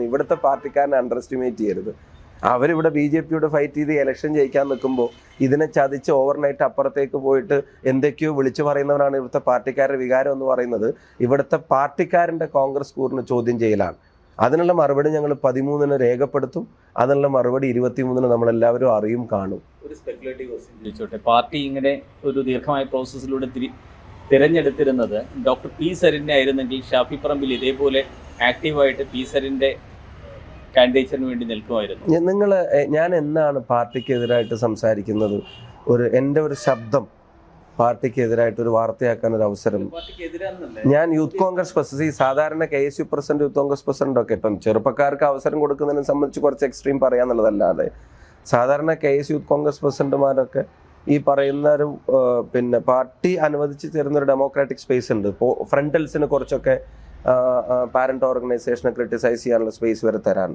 ഇവിടുത്തെ പാർട്ടിക്കാരനെ under estimate ചെയ്യരുത്. അവരിവിടെ BJP ഫൈറ്റ് ചെയ്ത് ഇലക്ഷൻ ജയിക്കാൻ നിൽക്കുമ്പോൾ ഇതിനെ ചതിച്ച് ഓവർനൈറ്റ് അപ്പുറത്തേക്ക് പോയിട്ട് എന്തൊക്കെയോ വിളിച്ചു പറയുന്നവരാണ് ഇവിടുത്തെ പാർട്ടിക്കാരുടെ വികാരം എന്ന് പറയുന്നത്. ഇവിടുത്തെ പാർട്ടിക്കാരൻ്റെ കോൺഗ്രസ് കൂറിന് ചോദ്യം ചെയ്യലാണ്. അതിനുള്ള മറുപടി ഞങ്ങൾ 13-ന് രേഖപ്പെടുത്തും. അതിനുള്ള മറുപടി 23-ന് നമ്മളെല്ലാവരും അറിയും, കാണും. ഒരു സ്പെക്കുലേറ്റീവ് ക്വസ്റ്റ്യൻ ചോദിച്ചോട്ടെ. പാർട്ടി ഇങ്ങനെ ഒരു ദീർഘമായ പ്രോസസ്സിലൂടെ തിരഞ്ഞെടുത്തിരുന്നത് ഡോക്ടർ പി സരിനെ ആയിരുന്നെങ്കിൽ ഷാഫി പറമ്പിൽ ഇതേപോലെ ആക്റ്റീവായിട്ട് പി സരിൻ്റെ കാൻഡിഡേറ്റിന് വേണ്ടി നിൽക്കുമായിരുന്നു. ഞാൻ എന്നാണ് പാർട്ടിക്കെതിരായിട്ട് സംസാരിക്കുന്നത്? എൻ്റെ ഒരു ശബ്ദം പാർട്ടിക്കെതിരായിട്ട് ഒരു വാർത്തയാക്കാൻ ഒരു അവസരം. ഞാൻ യൂത്ത് കോൺഗ്രസ് പ്രസിഡന്റ്, സാധാരണ KSU president, youth Congress president ഒക്കെ ഇപ്പം ചെറുപ്പക്കാർക്ക് അവസരം കൊടുക്കുന്നതിനെ സംബന്ധിച്ച് കുറച്ച് എക്സ്ട്രീം പറയാന്നുള്ളതല്ലാതെ സാധാരണ KSU യൂത്ത് കോൺഗ്രസ് പ്രസിഡന്റുമാരൊക്കെ ഈ പറയുന്ന ഒരു പാർട്ടി അനുവദിച്ച് തരുന്നൊരു ഡെമോക്രാറ്റിക് സ്പേസ് ഉണ്ട്. ഫ്രണ്ടൽസിന് കുറച്ചൊക്കെ പാരന്റ് ഓർഗനൈസേഷനെ ക്രിട്ടിസൈസ് ചെയ്യാനുള്ള സ്പേസ് വരെ തരാൻ.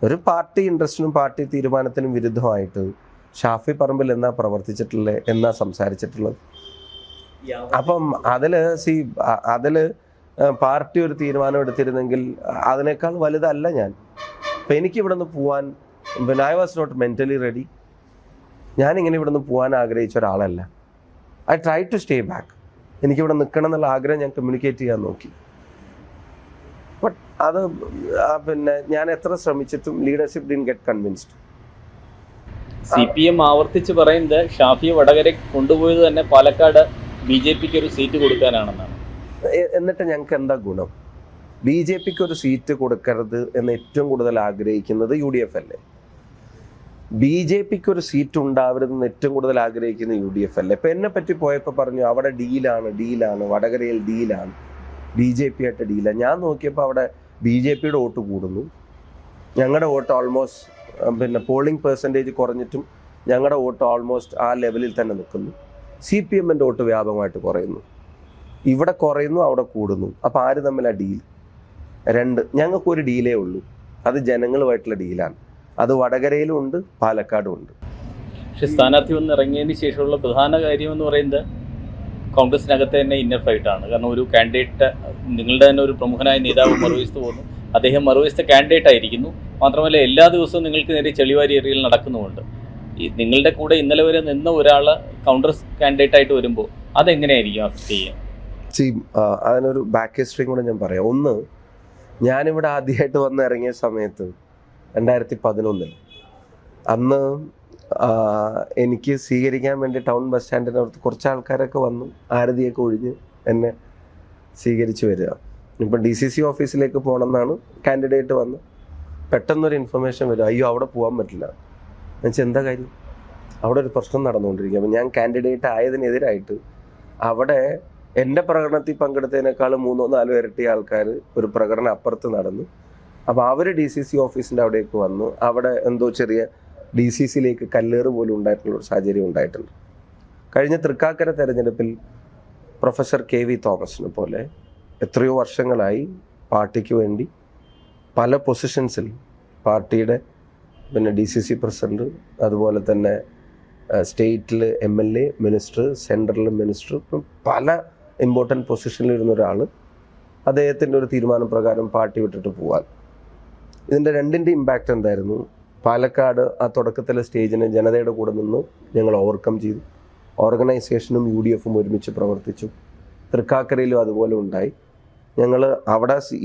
ഒരു പാർട്ടി ഇൻട്രസ്റ്റിനും പാർട്ടി തീരുമാനത്തിനും വിരുദ്ധമായിട്ട് ഷാഫി പറമ്പിൽ എന്നാ പ്രവർത്തിച്ചിട്ടുള്ളത്, എന്നാ സംസാരിച്ചിട്ടുള്ളത്? അപ്പം അതില് പാർട്ടി ഒരു തീരുമാനം എടുത്തിരുന്നെങ്കിൽ അതിനേക്കാൾ വലുതല്ല ഞാൻ. അപ്പം എനിക്കിവിടെ നിന്ന് പോവാൻ, I was not mentally ready. ഞാനിങ്ങനെ ഇവിടെ നിന്ന് പോകാൻ ആഗ്രഹിച്ച ഒരാളല്ല. I try to stay back. എനിക്കിവിടെ നിൽക്കണം എന്നുള്ള ആഗ്രഹം ഞാൻ കമ്മ്യൂണിക്കേറ്റ് ചെയ്യാൻ നോക്കി. ബട്ട് അത് ഞാൻ എത്ര ശ്രമിച്ചിട്ടും leadership didn't get convinced. CPM ആവർത്തിച്ച് പറയുന്നത് ഷാഫിയെ വടകര കൊണ്ടുപോയത് തന്നെ പാലക്കാട് BJPക്ക് ഒരു സീറ്റ് കൊടുക്കാനാണെന്നാണ്. എന്നിട്ട് ഞങ്ങൾക്ക് എന്താ ഗുണം? BJPക്ക് ഒരു സീറ്റ് കൊടുക്കരുത് എന്ന് ഏറ്റവും കൂടുതൽ ആഗ്രഹിക്കുന്നത് UDF അല്ലേ? BJPക്ക് ഒരു സീറ്റ് ഉണ്ടാവരുതെന്ന് ഏറ്റവും കൂടുതൽ ആഗ്രഹിക്കുന്ന UDF അല്ലേ? ഇപ്പം എന്നെ പറ്റി പോയപ്പോൾ പറഞ്ഞു അവിടെ ഡീലാണ്, വടകരയിൽ ഡീലാണ്, BJP ആയിട്ട് ഡീലാണ്. ഞാൻ നോക്കിയപ്പോൾ അവിടെ BJPയുടെ വോട്ട് കൂടുന്നു, ഞങ്ങളുടെ വോട്ട് ഓൾമോസ്റ്റ് പോളിംഗ് പെർസെൻറ്റേജ് കുറഞ്ഞിട്ടും ഞങ്ങളുടെ വോട്ട് ഓൾമോസ്റ്റ് ആ ലെവലിൽ തന്നെ നിൽക്കുന്നു. CPMൻ്റെ വോട്ട് വ്യാപകമായിട്ട് കുറയുന്നു. ഇവിടെ കുറയുന്നു, അവിടെ കൂടുന്നു. അപ്പോൾ ആര് തമ്മിലാണ് ഡീൽ? ഞങ്ങൾക്കൊരു ഡീലേ ഉള്ളൂ, അത് ജനങ്ങളുമായിട്ടുള്ള ഡീലാണ്. അത് വടകരയിലും ഉണ്ട്, പാലക്കാടും ഉണ്ട്. പക്ഷെ സ്ഥാനാർത്ഥി വന്ന് ഇറങ്ങിയതിന് ശേഷമുള്ള പ്രധാന കാര്യം എന്ന് പറയുന്നത് കോൺഗ്രസിനകത്ത് തന്നെ ഇന്നർ ഫൈറ്റാണ്. കാരണം ഒരു കാൻഡിഡേറ്റ്, നിങ്ങളുടെ തന്നെ ഒരു പ്രമുഖനായ നേതാവ് മറുവശത്ത് പോകുന്നു, അദ്ദേഹം മറുവശത്തെ കാൻഡിഡേറ്റ് ആയിരിക്കുന്നു. മാത്രമല്ല എല്ലാ ദിവസവും നിങ്ങൾക്ക് നേരെ ചെളിവാരി എറിയൽ നടക്കുന്നുമുണ്ട്. ഈ നിങ്ങളുടെ കൂടെ ഇന്നലെ വരെ നിന്ന ഒരാൾ കോൺഗ്രസ് കാൻഡിഡേറ്റ് ആയിട്ട് വരുമ്പോൾ അതെങ്ങനെയായിരിക്കും അഫക്ട് ചെയ്യുക? അതിനൊരു ബാക്ക് ഹിസ്റ്ററിയും കൂടെ ഞാൻ പറയാം. ഒന്ന്, ഞാനിവിടെ ആദ്യമായിട്ട് വന്ന് ഇറങ്ങിയ സമയത്ത് 2011 അന്ന് എനിക്ക് സ്വീകരിക്കാൻ വേണ്ടി ടൗൺ ബസ് സ്റ്റാൻഡിനടുത്ത് കുറച്ച് ആൾക്കാരൊക്കെ വന്നു, ആരതിയൊക്കെ ഒഴിഞ്ഞ് എന്നെ സ്വീകരിച്ച് വരിക. ഇപ്പം DCC ഓഫീസിലേക്ക് പോകണമെന്നാണ് കാൻഡിഡേറ്റ് വന്ന് പെട്ടെന്നൊരു ഇൻഫർമേഷൻ വരും, അയ്യോ അവിടെ പോകാൻ പറ്റില്ല. എന്നുവെച്ചാൽ എന്താ കാര്യം? അവിടെ ഒരു പ്രശ്നം നടന്നുകൊണ്ടിരിക്കുക. അപ്പം ഞാൻ കാൻഡിഡേറ്റ് ആയതിനെതിരായിട്ട് അവിടെ എൻ്റെ പ്രകടനത്തിൽ പങ്കെടുത്തതിനേക്കാൾ 3-4 ഇരട്ടി ആൾക്കാർ ഒരു പ്രകടനം അപ്പുറത്ത് നടന്നു. അപ്പോൾ അവർ DCC ഓഫീസിൻ്റെ അവിടേക്ക് വന്നു. അവിടെ എന്തോ ചെറിയ DCCയിലേക്ക് കല്ലേറ് പോലും ഉണ്ടായിട്ടുള്ളൊരു സാഹചര്യം ഉണ്ടായിട്ടുണ്ട്. കഴിഞ്ഞ തൃക്കാക്കര തെരഞ്ഞെടുപ്പിൽ പ്രൊഫസർ KV തോമസിനെ പോലെ എത്രയോ വർഷങ്ങളായി പാർട്ടിക്ക് വേണ്ടി പല പൊസിഷൻസിൽ പാർട്ടിയുടെ DCC പ്രസിഡന്റ്, അതുപോലെ തന്നെ സ്റ്റേറ്റിൽ MLA, മിനിസ്റ്റർ, സെൻട്രൽ മിനിസ്റ്റർ, പല ഇമ്പോർട്ടൻറ്റ് പൊസിഷനിലിരുന്ന ഒരാൾ അദ്ദേഹത്തിൻ്റെ ഒരു തീരുമാനപ്രകാരം പാർട്ടി വിട്ടിട്ട് പോകാൻ. ഇതിൻ്റെ രണ്ടിൻ്റെ ഇമ്പാക്റ്റ് എന്തായിരുന്നു? പാലക്കാട് ആ തുടക്കത്തിലെ സ്റ്റേജിന് ജനതയുടെ കൂടെ നിന്ന് ഞങ്ങൾ ഓവർകം ചെയ്തു. ഓർഗനൈസേഷനും UDFും ഒരുമിച്ച് പ്രവർത്തിച്ചു. തൃക്കാക്കരയിലും അതുപോലെ ഉണ്ടായി. ഞങ്ങൾ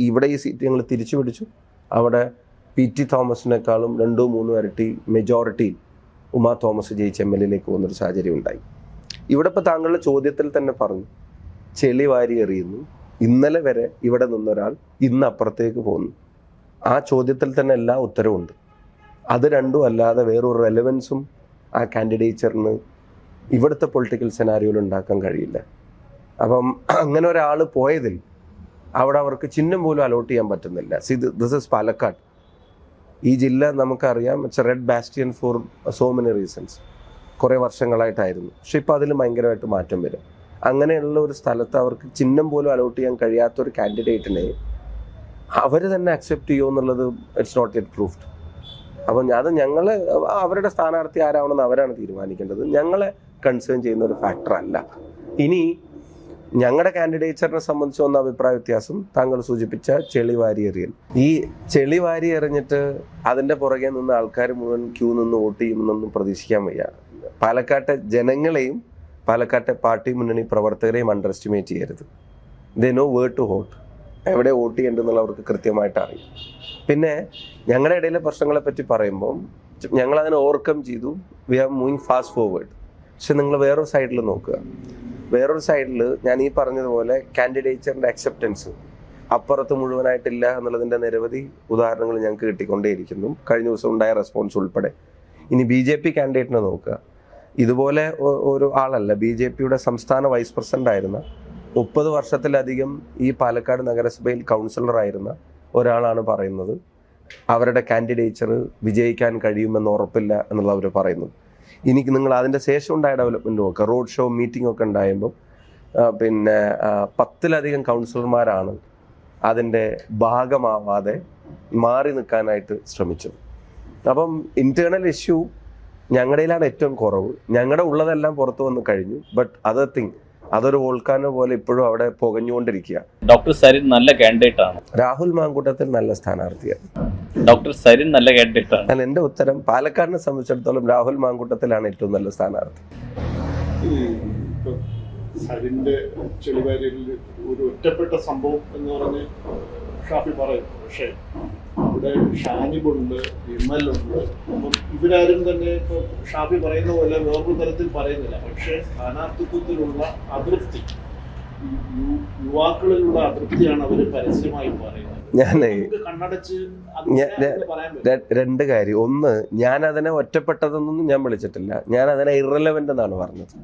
ഇവിടെ ഈ സീറ്റ് ഞങ്ങൾ തിരിച്ചു പിടിച്ചു. അവിടെ PT തോമസിനേക്കാളും 2-3 ഇരട്ടി മെജോറിറ്റി ഉമാ തോമസ് ജയിച്ച് MLAയിലേക്ക് പോകുന്നൊരു സാഹചര്യം ഉണ്ടായി. ഇവിടെ ഇപ്പോൾ താങ്കളുടെ ചോദ്യത്തിൽ തന്നെ പറഞ്ഞു, ചെളി വാരി എറിയുന്നു. ഇന്നലെ വരെ ഇവിടെ നിന്നൊരാൾ ഇന്ന് അപ്പുറത്തേക്ക് പോകുന്നു. ആ ചോദ്യത്തിൽ തന്നെ എല്ലാ ഉത്തരവുണ്ട്. അത് രണ്ടും അല്ലാതെ വേറൊരു റെലവൻസും ആ കാൻഡിഡേച്ചറിന് ഇവിടുത്തെ പൊളിറ്റിക്കൽ സെനാരിയോയിൽ ഉണ്ടാക്കാൻ കഴിയില്ല. അപ്പം അങ്ങനെ ഒരാൾ പോയതിൽ അവിടെ അവർക്ക് ചിഹ്നം പോലും അലോട്ട് ചെയ്യാൻ പറ്റുന്നില്ല. This is Palakkad. ഈ ജില്ല നമുക്കറിയാം, it's a red bastion for so many reasons. കുറേ വർഷങ്ങളായിട്ടായിരുന്നു. പക്ഷെ ഇപ്പോൾ അതിൽ ഭയങ്കരമായിട്ട് മാറ്റം വരും. അങ്ങനെയുള്ള ഒരു സ്ഥലത്ത് അവർക്ക് ചിഹ്നം പോലും അലോട്ട് ചെയ്യാൻ കഴിയാത്തൊരു കാൻഡിഡേറ്റിനെ അവർ തന്നെ അക്സെപ്റ്റ് ചെയ്യുമോ എന്നുള്ളത് ഇറ്റ്സ് നോട്ട് യെറ്റ് പ്രൂഫ്ഡ്. അപ്പം അത് അവരുടെ സ്ഥാനാർത്ഥി ആരാവണമെന്ന് അവരാണ് തീരുമാനിക്കേണ്ടത്. ഞങ്ങളെ കൺസേൺ ചെയ്യുന്ന ഒരു ഫാക്ടർ അല്ല. ഇനി ഞങ്ങളുടെ കാൻഡിഡേച്ചറിനെ സംബന്ധിച്ച് വന്ന അഭിപ്രായ വ്യത്യാസം താങ്കൾ സൂചിപ്പിച്ച ചെളി വാരി എറിയൽ. ഈ ചെളി വാരി എറിഞ്ഞിട്ട് അതിൻ്റെ പുറകെ നിന്ന് ആൾക്കാർ മുഴുവൻ ക്യൂ നിന്ന് വോട്ട് ചെയ്യുമെന്നൊന്നും പ്രതീക്ഷിക്കാൻ വയ്യ. പാലക്കാട്ടെ ജനങ്ങളെയും പാലക്കാട്ടെ പാർട്ടി മുന്നണി പ്രവർത്തകരെയും അണ്ടർ എസ്റ്റിമേറ്റ് ചെയ്യരുത്. They know where to vote, എവിടെ വോട്ട് ചെയ്യേണ്ടതെന്നുള്ള അവർക്ക് കൃത്യമായിട്ട് അറിയും. പിന്നെ ഞങ്ങളുടെ ഇടയിലെ പ്രശ്നങ്ങളെ പറ്റി പറയുമ്പം ഞങ്ങളതിനെ ഓവർകം ചെയ്തു. We are moving fast forward. പക്ഷെ നിങ്ങൾ വേറൊരു സൈഡിൽ നോക്കുക. വേറൊരു സൈഡിൽ ഞാൻ ഈ പറഞ്ഞതുപോലെ കാൻഡിഡേച്ചറിൻ്റെ അക്സെപ്റ്റൻസ് അപ്പുറത്ത് മുഴുവനായിട്ടില്ല എന്നുള്ളതിൻ്റെ നിരവധി ഉദാഹരണങ്ങൾ ഞങ്ങൾക്ക് കിട്ടിക്കൊണ്ടേയിരിക്കുന്നു, കഴിഞ്ഞ ദിവസം ഉണ്ടായ റെസ്പോൺസ് ഉൾപ്പെടെ. ഇനി BJP കാൻഡിഡേറ്റിനെ നോക്കുക. ഇതുപോലെ ഒരു ആളല്ല, BJPയുടെ സംസ്ഥാന വൈസ് പ്രസിഡന്റ് ആയിരുന്ന 30 വർഷത്തിലധികം ഈ പാലക്കാട് നഗരസഭയിൽ കൗൺസിലറായിരുന്ന ഒരാളാണ് പറയുന്നത് അവരുടെ കാൻഡിഡേച്ചർ വിജയിക്കാൻ കഴിയുമെന്ന് ഉറപ്പില്ല എന്നുള്ള അവർ പറയുന്നത്. എനിക്ക് നിങ്ങൾ അതിൻ്റെ ശേഷം ഉണ്ടായ ഡെവലപ്മെൻറ്റ് നോക്കുക. റോഡ് ഷോ മീറ്റിംഗ് ഒക്കെ ഉണ്ടായുമ്പം പിന്നെ 10-ലധികം കൗൺസിലർമാരാണ് അതിൻ്റെ ഭാഗമാവാതെ മാറി നിൽക്കാനായിട്ട് ശ്രമിച്ചത്. അപ്പം ഇന്റേണൽ ഇഷ്യൂ ഞങ്ങളുടെയിലാണ് ഏറ്റവും കുറവ്. ഞങ്ങളുടെ ഉള്ളതെല്ലാം പുറത്തു വന്ന് കഴിഞ്ഞു. ബട്ട് അതർ തിങ്, അതൊരു വോൾക്കാനോ പോലെ ഇപ്പോഴും അവിടെ പുകഞ്ഞുകൊണ്ടിരിക്കുക. ഡോക്ടർ സരിൻ നല്ല കാൻഡിഡേറ്റ് ആണ്. രാഹുൽ മാങ്കൂട്ടത്തിൽ നല്ല സ്ഥാനാർത്ഥിയാണ്. ഡോക്ടർ സരിൻ നല്ല കാൻഡിഡേറ്റ് ആണ്. എൻ്റെ ഉത്തരം പാലക്കാടിനെ സംബന്ധിച്ചിടത്തോളം രാഹുൽ മാങ്കൂട്ടത്തിലാണ് ഏറ്റവും നല്ല സ്ഥാനാർത്ഥി. സരിന്റെ ചെളിവാരിയിൽ ഒരു ഒറ്റപ്പെട്ട സംഭവം എന്ന് പറഞ്ഞ് ഷാഫി പറയും. പക്ഷേ ഇവിടെ ഷാനിബുണ്ട്, വിമലുണ്ട്. അപ്പം ഇവരാരും തന്നെ ഇപ്പോൾ ഷാഫി പറയുന്ന പോലെ വേറൊരു തരത്തിൽ പറയുന്നില്ല. പക്ഷേ സ്ഥാനാർത്ഥിത്വത്തിലുള്ള അതൃപ്തി, യുവാക്കളിലുള്ള അതൃപ്തിയാണ് അവർ പരസ്യമായി പറയുന്നത്. കണ്ണടച്ച് രണ്ട് കാര്യം. ഒന്ന്, ഞാൻ അതിനെ ഒറ്റപ്പെട്ടതെന്നൊന്നും ഞാൻ വിളിച്ചിട്ടില്ല. ഞാൻ അതിനെ ഇറലവന്റ് എന്നാണ് പറഞ്ഞത്.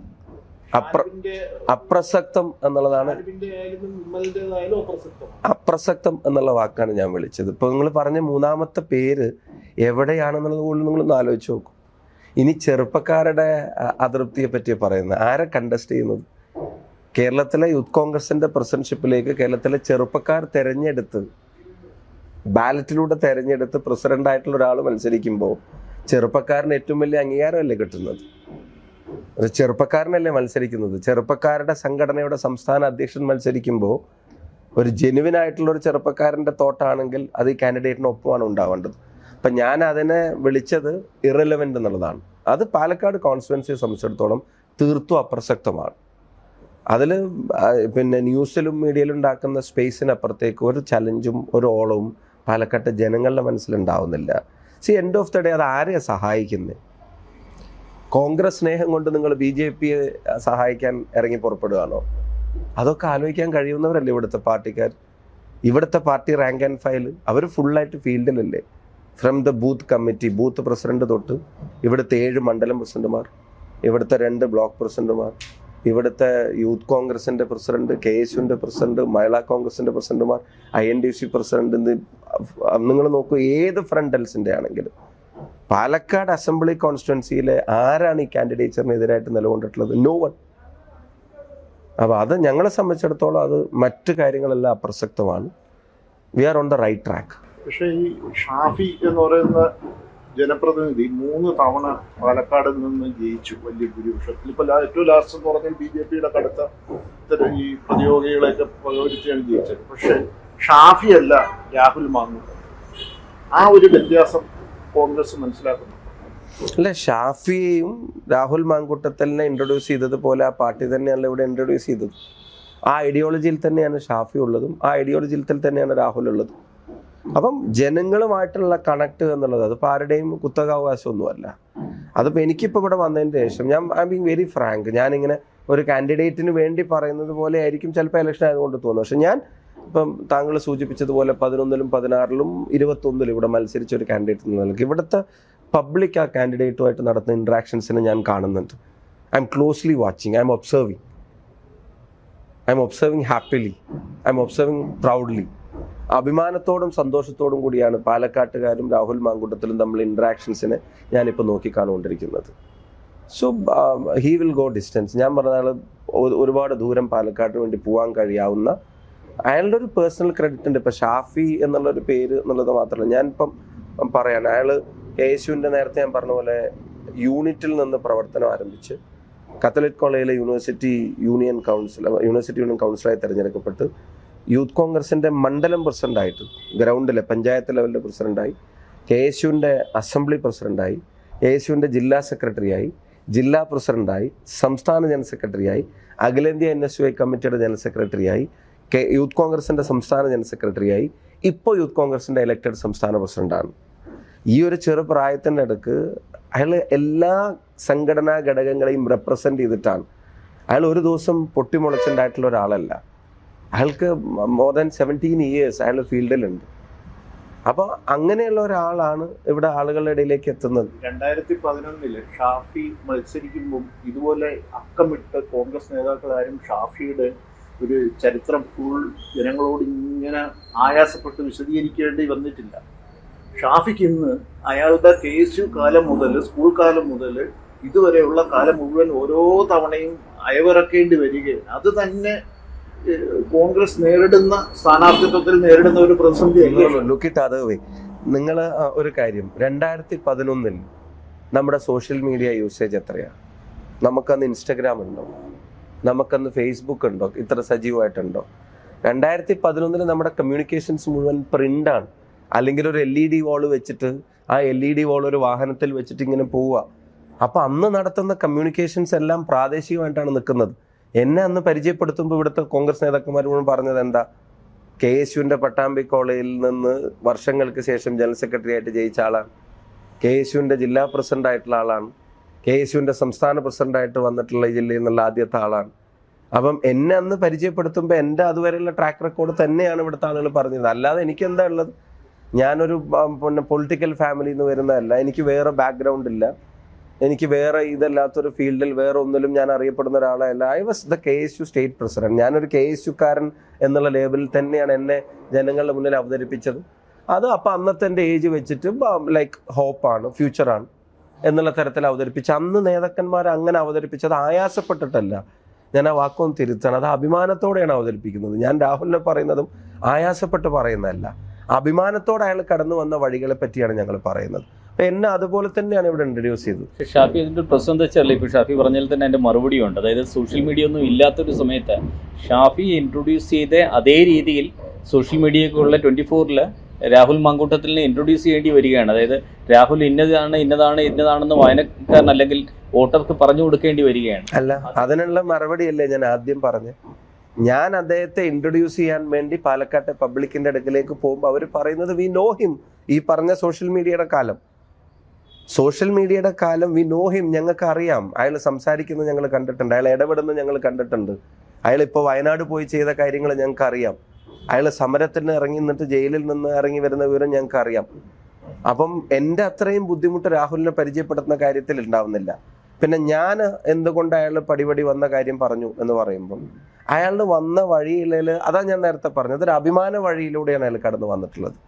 അപ്രസക്തം എന്നുള്ളതാണ്, അപ്രസക്തം എന്നുള്ള വാക്കാണ് ഞാൻ വിളിച്ചത്. ഇപ്പൊ നിങ്ങൾ പറഞ്ഞ മൂന്നാമത്തെ പേര് എവിടെയാണെന്നുള്ളത് പോലും നിങ്ങളൊന്ന് ആലോചിച്ച് നോക്കും. ഇനി ചെറുപ്പക്കാരുടെ അതൃപ്തിയെ പറ്റി പറയുന്നത്, ആരെ കണ്ടസ്റ്റ് ചെയ്യുന്നത്? കേരളത്തിലെ യൂത്ത് കോൺഗ്രസിന്റെ പ്രസിഡന്റ്ഷിപ്പിലേക്ക് കേരളത്തിലെ ചെറുപ്പക്കാർ തെരഞ്ഞെടുത്ത് ബാലറ്റിലൂടെ തെരഞ്ഞെടുത്ത് പ്രസിഡന്റായിട്ടുള്ള ഒരാൾ മത്സരിക്കുമ്പോൾ ചെറുപ്പക്കാരന് ഏറ്റവും വലിയ അംഗീകാരമല്ലേ കിട്ടുന്നത്? ചെറുപ്പക്കാരനല്ലേ മത്സരിക്കുന്നത്. ചെറുപ്പക്കാരുടെ സംഘടനയുടെ സംസ്ഥാന അധ്യക്ഷൻ മത്സരിക്കുമ്പോൾ ഒരു ജെനുവിൻ ആയിട്ടുള്ള ഒരു ചെറുപ്പക്കാരൻ്റെ തോട്ടാണെങ്കിൽ അത് ഈ കാൻഡിഡേറ്റിനൊപ്പമാണ് ഉണ്ടാവേണ്ടത്. അപ്പം ഞാൻ അതിനെ വിളിച്ചത് ഇറലവൻ്റ് എന്നുള്ളതാണ്. അത് പാലക്കാട് കോൺസ്റ്റിറ്റ്യുവൻസിയെ സംബന്ധിച്ചിടത്തോളം തീർത്തും അപ്രസക്തമാണ്. അതിൽ പിന്നെ ന്യൂസിലും മീഡിയയിലും ഉണ്ടാക്കുന്ന സ്പേസിനപ്പുറത്തേക്ക് ഒരു ചലഞ്ചും ഒരു ഓളവും പാലക്കാട്ടെ ജനങ്ങളുടെ മനസ്സിലുണ്ടാവുന്നില്ല. എൻഡ് ഓഫ് ദ ഡേ അത് ആരെയാണ് സഹായിക്കുന്നത്? കോൺഗ്രസ് സ്നേഹം കൊണ്ട് നിങ്ങൾ BJPയെ സഹായിക്കാൻ ഇറങ്ങി പുറപ്പെടുകയാണോ? അതൊക്കെ ആലോചിക്കാൻ കഴിയുന്നവരല്ലേ ഇവിടുത്തെ പാർട്ടിക്കാർ? ഇവിടുത്തെ പാർട്ടി റാങ്ക് ആൻഡ് ഫയൽ അവർ ഫുള്ളായിട്ട് ഫീൽഡിലല്ലേ. From the booth committee, booth president തൊട്ട് ഇവിടുത്തെ 7 മണ്ഡലം പ്രസിഡന്റുമാർ, ഇവിടുത്തെ 2 ബ്ലോക്ക് പ്രസിഡന്റുമാർ, ഇവിടുത്തെ യൂത്ത് കോൺഗ്രസിന്റെ പ്രസിഡന്റ്, KSUവിന്റെ പ്രസിഡന്റ്, മഹിളാ കോൺഗ്രസിന്റെ പ്രസിഡന്റുമാർ, INDC പ്രസിഡന്റ്, നിങ്ങൾ നോക്കൂ, ഏത് ഫ്രണ്ടൽസിന്റെ ആണെങ്കിലും പാലക്കാട് അസംബ്ലി കോൺസ്റ്റിറ്റ്യുവൻസിയിലെ ആരാണ് ഈ കാൻഡിഡേച്ചറിനെതിരായിട്ട് നിലകൊണ്ടിട്ടുള്ളത്? No one. അപ്പോൾ അത് ഞങ്ങളെ സംബന്ധിച്ചിടത്തോളം അത് മറ്റു കാര്യങ്ങളെല്ലാം അപ്രസക്തമാണ്. We are on the right track. പക്ഷേ ഈ ഷാഫി എന്ന് പറയുന്ന ജനപ്രതിനിധി 3 തവണ പാലക്കാട് നിന്ന് ജയിച്ചു വലിയ ഭൂരിപക്ഷത്തിൽ. ഇപ്പൊ ഏറ്റവും ലാസ്റ്റ് എന്ന് പറഞ്ഞാൽ BJPയുടെ കടുത്ത ഈ പ്രതിയോഗികളെയൊക്കെ പ്രയോഗിച്ചാണ് ജയിച്ചത്. പക്ഷെ ഷാഫി അല്ല രാഹുൽ മാങ്കൂട്ടം. ആ ഒരു വ്യത്യാസം കോൺഗ്രസ് മനസ്സിലാക്കുന്നു. അല്ല, ഷാഫിയെയും രാഹുൽ മാങ്കൂട്ടത്തിനെ ഇൻട്രൊഡ്യൂസ് ചെയ്തതുപോലെ ആ പാർട്ടി തന്നെയല്ല ഇവിടെ ഇൻട്രൊഡ്യൂസ് ചെയ്തത്. ആ ഐഡിയോളജിയിൽ തന്നെയാണ് ഷാഫി ഉള്ളതും ആ ഐഡിയോളജിയിൽ തന്നെയാണ് രാഹുൽ ഉള്ളതും. അപ്പം ജനങ്ങളുമായിട്ടുള്ള കണക്ട് എന്നുള്ളത് അതിപ്പോൾ ആരുടെയും കുത്തകാവകാശമൊന്നുമല്ല. അതിപ്പോൾ എനിക്കിപ്പോൾ ഇവിടെ വന്നതിന് ശേഷം ഐ ബീങ് വെരി ഫ്രാങ്ക്, ഞാനിങ്ങനെ ഒരു കാൻഡിഡേറ്റിന് വേണ്ടി പറയുന്നത് പോലെ ആയിരിക്കും ചിലപ്പോൾ ഇലക്ഷൻ ആയതുകൊണ്ട് തോന്നുന്നു. പക്ഷെ ഞാൻ ഇപ്പം താങ്കൾ സൂചിപ്പിച്ചതുപോലെ 11-ലും 16-ലും 21-ലും ഇവിടെ മത്സരിച്ച ഒരു കാൻഡിഡേറ്റ് എന്ന നിലയ്ക്ക് ഇവിടുത്തെ പബ്ലിക് ആ കാൻഡിഡേറ്റുമായിട്ട് നടത്തുന്ന ഇൻട്രാക്ഷൻസിനെ ഞാൻ കാണുന്നുണ്ട്. I am closely watching, I am observing happily, I am observing proudly. അഭിമാനത്തോടും സന്തോഷത്തോടും കൂടിയാണ് പാലക്കാട്ടുകാരും രാഹുൽ മാങ്കൂട്ടത്തിലും തമ്മിൽ ഇൻട്രാക്ഷൻസിനെ ഞാനിപ്പോൾ നോക്കിക്കാണുകൊണ്ടിരിക്കുന്നത്. So he will go distance. ഞാൻ പറഞ്ഞാൽ ഒരുപാട് ദൂരം പാലക്കാടിന് വേണ്ടി പോകാൻ കഴിയാവുന്ന അയാളുടെ ഒരു പേഴ്സണൽ ക്രെഡിറ്റ് ഉണ്ട്. ഇപ്പം ഷാഫി എന്നുള്ളൊരു പേര് എന്നുള്ളത് മാത്രമല്ല, ഞാനിപ്പം പറയാൻ അയാൾ KSUവിൻ്റെ നേരത്തെ ഞാൻ പറഞ്ഞ പോലെ യൂണിറ്റിൽ നിന്ന് പ്രവർത്തനം ആരംഭിച്ച് കാത്തലിക് കോളേജിലെ യൂണിവേഴ്സിറ്റി യൂണിയൻ കൗൺസിലറായി തിരഞ്ഞെടുക്കപ്പെട്ട് യൂത്ത് കോൺഗ്രസിൻ്റെ മണ്ഡലം പ്രസിഡൻ്റായിട്ട്, ഗ്രൗണ്ടിലെ പഞ്ചായത്ത് ലെവലിലെ പ്രസിഡൻ്റായി, KSUവിൻ്റെ അസംബ്ലി പ്രസിഡൻ്റായി, KSUവിൻ്റെ ജില്ലാ സെക്രട്ടറിയായി, ജില്ലാ പ്രസിഡൻ്റായി, സംസ്ഥാന ജനറൽ സെക്രട്ടറിയായി, അഖിലേന്ത്യാ NSUI കമ്മിറ്റിയുടെ ജനറൽ സെക്രട്ടറിയായി, യൂത്ത് കോൺഗ്രസിൻ്റെ സംസ്ഥാന ജനറൽ സെക്രട്ടറിയായി, ഇപ്പോൾ യൂത്ത് കോൺഗ്രസിൻ്റെ ഇലക്റ്റഡ് സംസ്ഥാന പ്രസിഡൻ്റാണ്. ഈ ഒരു ചെറുപ്രായത്തിൻ്റെ ഇടയ്ക്ക് അയാൾ എല്ലാ സംഘടനാ ഘടകങ്ങളെയും റെപ്രസെൻ്റ് ചെയ്തിട്ടാണ്. അയാൾ ഒരു ദിവസം പൊട്ടിമുളച്ചുണ്ടായിട്ടുള്ള ഒരാളല്ല. അയാൾക്ക് മോർ ദാൻ 17 years അയാൾ ഫീൽഡിലുണ്ട്. അപ്പോൾ അങ്ങനെയുള്ള ഒരാളാണ് ഇവിടെ ആളുകളുടെ ഇടയിലേക്ക് എത്തുന്നത്. 2011 ഷാഫി മത്സരിക്കുമ്പം ഇതുപോലെ അക്കമിട്ട് കോൺഗ്രസ് നേതാക്കളാരും ഷാഫിയുടെ ഒരു ചരിത്രം ഫുൾ ജനങ്ങളോട് ഇങ്ങനെ ആയാസപ്പെട്ട് വിശദീകരിക്കേണ്ടി വന്നിട്ടില്ല. ഷാഫിക്ക് ഇന്ന് അയാളുടെ KSU കാലം മുതൽ, സ്കൂൾ കാലം മുതൽ ഇതുവരെയുള്ള കാലം മുഴുവൻ ഓരോ തവണയും അയവിറക്കേണ്ടി വരികയാണ്. അത് തന്നെ കോൺഗ്രസ് നേരിടുന്ന സ്ഥാനാർത്ഥിത്വത്തിൽ നേരിടുന്ന ഒരു പ്രതിസന്ധി. ലുക്കിട്ട് അത് നിങ്ങൾ ഒരു കാര്യം, 2011 നമ്മുടെ സോഷ്യൽ മീഡിയ യൂസേജ് എത്രയാണ്? നമുക്കന്ന് ഇൻസ്റ്റഗ്രാം ഉണ്ടോ? നമുക്കന്ന് ഫേസ്ബുക്ക് ഉണ്ടോ? ഇത്ര സജീവമായിട്ടുണ്ടോ? 2011 നമ്മുടെ കമ്മ്യൂണിക്കേഷൻസ് മുഴുവൻ പ്രിൻ്റാണ്. അല്ലെങ്കിൽ ഒരു LED വാൾ വെച്ചിട്ട് ആ LED വാൾ ഒരു വാഹനത്തിൽ വെച്ചിട്ട് ഇങ്ങനെ പോവുക. അപ്പോൾ അന്ന് നടത്തുന്ന കമ്മ്യൂണിക്കേഷൻസ് എല്ലാം പ്രാദേശികമായിട്ടാണ് നിൽക്കുന്നത്. എന്നെ അന്ന് പരിചയപ്പെടുത്തുമ്പോൾ ഇവിടുത്തെ കോൺഗ്രസ് നേതാക്കന്മാർ മുഴുവൻ പറഞ്ഞത് എന്താ? KSUവിൻ്റെ പട്ടാമ്പി കോളേജിൽ നിന്ന് വർഷങ്ങൾക്ക് ശേഷം ജനറൽ സെക്രട്ടറി ആയിട്ട് ജയിച്ച ആളാണ്, KSUവിൻ്റെ ജില്ലാ പ്രസിഡന്റ് ആയിട്ടുള്ള ആളാണ്, KSUവിൻ്റെ സംസ്ഥാന പ്രസിഡന്റായിട്ട് വന്നിട്ടുള്ള ഈ ജില്ലയിൽ നിന്നുള്ള ആദ്യത്തെ ആളാണ്. അപ്പം എന്നെ അന്ന് പരിചയപ്പെടുത്തുമ്പോൾ എൻ്റെ അതുവരെയുള്ള ട്രാക്ക് റെക്കോർഡ് തന്നെയാണ് ഇവിടുത്തെ ആളുകൾ പറഞ്ഞത്. അല്ലാതെ എനിക്ക് എന്താ ഉള്ളത്? ഞാനൊരു പൊളിറ്റിക്കൽ ഫാമിലിയിൽ നിന്ന് വരുന്നതല്ല, എനിക്ക് വേറെ ബാക്ക്ഗ്രൗണ്ട് ഇല്ല, എനിക്ക് വേറെ ഇതല്ലാത്തൊരു ഫീൽഡിൽ വേറെ ഒന്നിലും ഞാൻ അറിയപ്പെടുന്ന ഒരാളല്ല. I was the KSU state president. ഞാനൊരു KSUക്കാരൻ എന്നുള്ള ലേബലിൽ തന്നെയാണ് എന്നെ ജനങ്ങളുടെ മുന്നിൽ അവതരിപ്പിച്ചത്. അത് അപ്പം അന്നത്തെ എൻ്റെ ഏജ് വെച്ചിട്ട് ലൈക്ക് ഹോപ്പാണ്, ഫ്യൂച്ചറാണ് എന്നുള്ള തരത്തിൽ അവതരിപ്പിച്ച് അന്ന് നേതാക്കന്മാർ അങ്ങനെ അവതരിപ്പിച്ചത് ആയാസപ്പെട്ടിട്ടല്ല. ഞാൻ ആ വാക്കൊന്ന് തിരുത്താണ്, അത് അഭിമാനത്തോടെയാണ് അവതരിപ്പിക്കുന്നത്. ഞാൻ രാഹുലിനെ പറയുന്നതും ആയാസപ്പെട്ട് പറയുന്നതല്ല, അഭിമാനത്തോടെ അയാൾ കടന്നു വന്ന വഴികളെ പറ്റിയാണ് ഞങ്ങൾ പറയുന്നത്. അപ്പം എന്നെ അതുപോലെ തന്നെയാണ് ഇവിടെ ഇൻട്രൊഡ്യൂസ് ചെയ്തത്. ഷാഫി അതിൻ്റെ പ്രശ്നം എന്താ വെച്ചാൽ ഇപ്പോൾ ഷാഫി പറഞ്ഞാൽ തന്നെ എൻ്റെ മറുപടിയുണ്ട്. അതായത് സോഷ്യൽ മീഡിയ ഒന്നും ഇല്ലാത്തൊരു സമയത്ത് ഷാഫി ഇൻട്രൊഡ്യൂസ് ചെയ്ത അതേ രീതിയിൽ സോഷ്യൽ മീഡിയയ്ക്കുള്ള 24 രാഹുൽ മാങ്കൂട്ടത്തിലിനെ ഇൻട്രൊഡ്യൂസ് ചെയ്യേണ്ടി വരികയാണ്. അതായത് രാഹുൽ ഇന്നതാണെന്ന് വായനക്കാരൻ അല്ലെങ്കിൽ വോട്ടർക്ക് പറഞ്ഞു കൊടുക്കേണ്ടി വരികയാണ്. അല്ല, അതിനുള്ള മറുപടിയല്ലേ ഞാൻ ആദ്യം പറഞ്ഞത്. ഞാൻ അദ്ദേഹത്തെ ഇൻട്രൊഡ്യൂസ് ചെയ്യാൻ വേണ്ടി പാലക്കാട്ടെ പബ്ലിക്കിന്റെ അടുക്കിലേക്ക് പോകുമ്പോൾ അവർ പറയുന്നത് വി നോ ഹിം. ഈ പറഞ്ഞ സോഷ്യൽ മീഡിയയുടെ കാലം വി നോ ഹിം, ഞങ്ങൾക്ക് അറിയാം. അയാൾ സംസാരിക്കുന്നത് ഞങ്ങൾ കണ്ടിട്ടുണ്ട്, അയാൾ ഇടപെടുന്നത് ഞങ്ങൾ കണ്ടിട്ടുണ്ട്, അയാൾ ഇപ്പോൾ വയനാട് പോയി ചെയ്ത കാര്യങ്ങൾ ഞങ്ങൾക്ക് അറിയാം, അയാൾ സമരത്തിന് ഇറങ്ങി നിന്നിട്ട് ജയിലിൽ നിന്ന് ഇറങ്ങി വരുന്ന വിവരം ഞങ്ങൾക്ക് അറിയാം. അപ്പം എൻ്റെ അത്രയും ബുദ്ധിമുട്ട് രാഹുലിനെ പരിചയപ്പെടുത്തുന്ന കാര്യത്തിൽ ഉണ്ടാവുന്നില്ല. പിന്നെ ഞാൻ എന്തുകൊണ്ട് അയാൾ പടിപടി വന്ന കാര്യം പറഞ്ഞു എന്ന് പറയുമ്പം അയാളുടെ വന്ന വഴിയിൽ, അതാ ഞാൻ നേരത്തെ പറഞ്ഞത്, ഒരു അഭിമാന വഴിയിലൂടെയാണ് അയാൾ കടന്നു വന്നിട്ടുള്ളത്.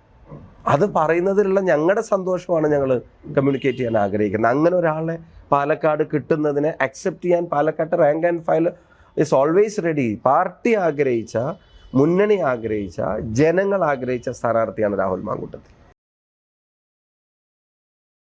അത് പറയുന്നതിലുള്ള ഞങ്ങളുടെ സന്തോഷമാണ് ഞങ്ങൾ കമ്മ്യൂണിക്കേറ്റ് ചെയ്യാൻ ആഗ്രഹിക്കുന്നത്. അങ്ങനെ ഒരാളെ പാലക്കാട് കിട്ടുന്നതിനെ അക്സെപ്റ്റ് ചെയ്യാൻ പാലക്കാട്ട് rank and file is always ready. Party ആഗ്രഹിച്ച, മുന്നണി ആഗ്രഹിച്ച, ജനങ്ങൾ ആഗ്രഹിച്ച സ്ഥാനാർത്ഥിയാണ് രാഹുൽ മാങ്കൂട്ടത്തിൽ.